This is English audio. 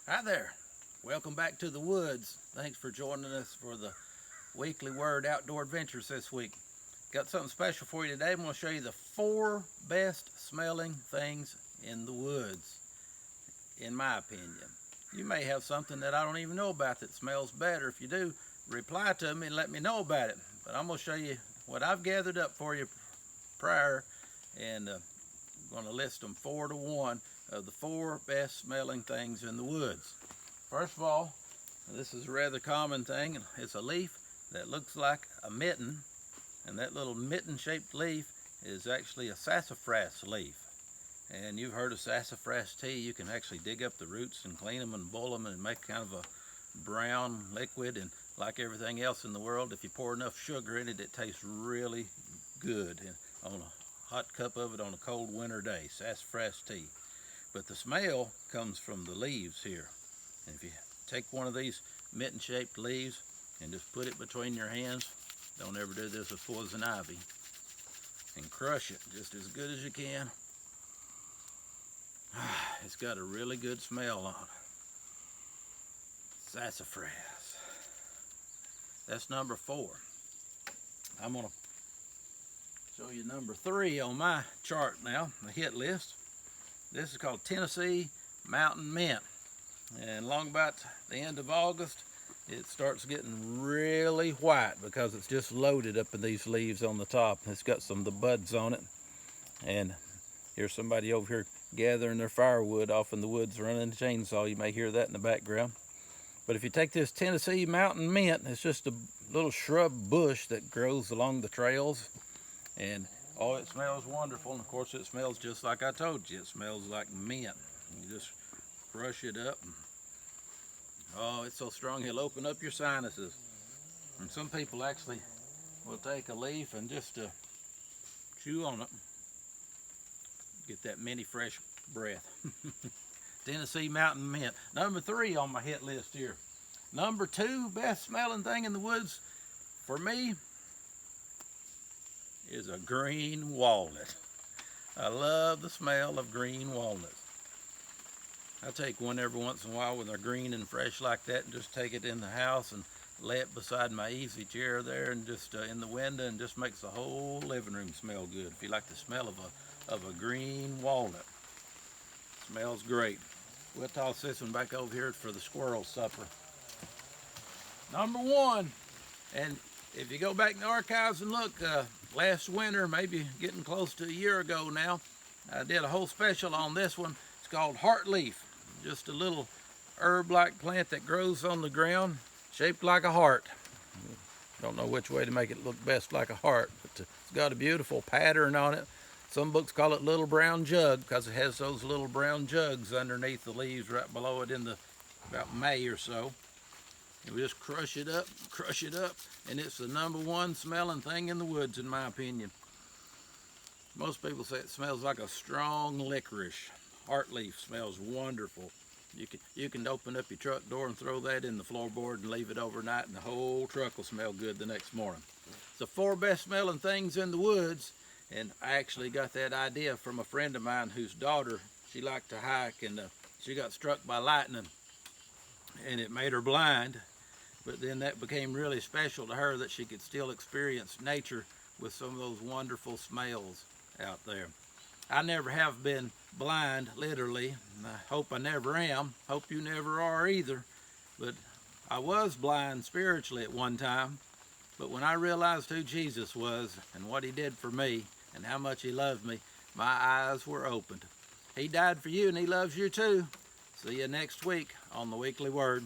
Hi there. Welcome back to the woods. Thanks for joining us for the weekly Word Outdoor Adventures this week. Got something special for you today. I'm going to show you the 4 best smelling things in the woods, in my opinion. You may have something that I don't even know about that smells better. If you do, reply to me and let me know about it. But I'm going to show you what I've gathered up for you prior, and I'm going to list them 4 to 1 of the 4 best smelling things in the woods. First of all, this is a rather common thing. It's a leaf that looks like a mitten, and that little mitten shaped leaf is actually a sassafras leaf. And you've heard of sassafras tea. You can actually dig up the roots and clean them and boil them and make kind of a brown liquid, and like everything else in the world, if you pour enough sugar in it, it tastes really good on a hot cup of it on a cold winter day. Sassafras tea. But the smell comes from the leaves here. And if you take one of these mitten-shaped leaves and just put it between your hands, don't ever do this with poison ivy, and crush it just as good as you can. It's got a really good smell on it. Sassafras. That's number 4. I'm going to show you number 3 on my chart now, the hit list. This is called Tennessee Mountain Mint. And along about the end of August, it starts getting really white because it's just loaded up in these leaves on the top. It's got some of the buds on it. And here's somebody over here gathering their firewood off in the woods, running a chainsaw. You may hear that in the background. But if you take this Tennessee Mountain Mint, it's just a little shrub bush that grows along the trails. And oh, it smells wonderful. And of course, it smells just like I told you. It smells like mint. You just crush it up. Oh, it's so strong it'll open up your sinuses. And some people actually will take a leaf and just chew on it. Get that mini fresh breath. Tennessee Mountain Mint. Number 3 on my hit list here. Number 2 best smelling thing in the woods for me is a green walnut. I love the smell of green walnuts. I take one every once in a while when they're green and fresh like that, and just take it in the house and lay it beside my easy chair there, and just in the window, and just makes the whole living room smell good. If you like the smell of a green walnut, smells great. We'll toss this one back over here for the squirrel supper. Number 1, and if you go back in the archives and look, last winter, maybe getting close to a year ago now, I did a whole special on this one. It's called heartleaf. Just a little herb-like plant that grows on the ground, shaped like a heart. Don't know which way to make it look best like a heart, but it's got a beautiful pattern on it. Some books call it little brown jug because it has those little brown jugs underneath the leaves right below it in about May or so. And we just crush it up, and it's the number 1 smelling thing in the woods, in my opinion. Most people say it smells like a strong licorice. Heartleaf smells wonderful. You can open up your truck door and throw that in the floorboard and leave it overnight, and the whole truck will smell good the next morning. It's the 4 best smelling things in the woods, and I actually got that idea from a friend of mine whose daughter, she liked to hike, and she got struck by lightning, and it made her blind. But then that became really special to her, that she could still experience nature with some of those wonderful smells out there. I never have been blind, literally, and I hope I never am. Hope you never are either. But I was blind spiritually at one time. But when I realized who Jesus was and what he did for me and how much he loved me, my eyes were opened. He died for you, and he loves you too. See you next week on the Weekly Word.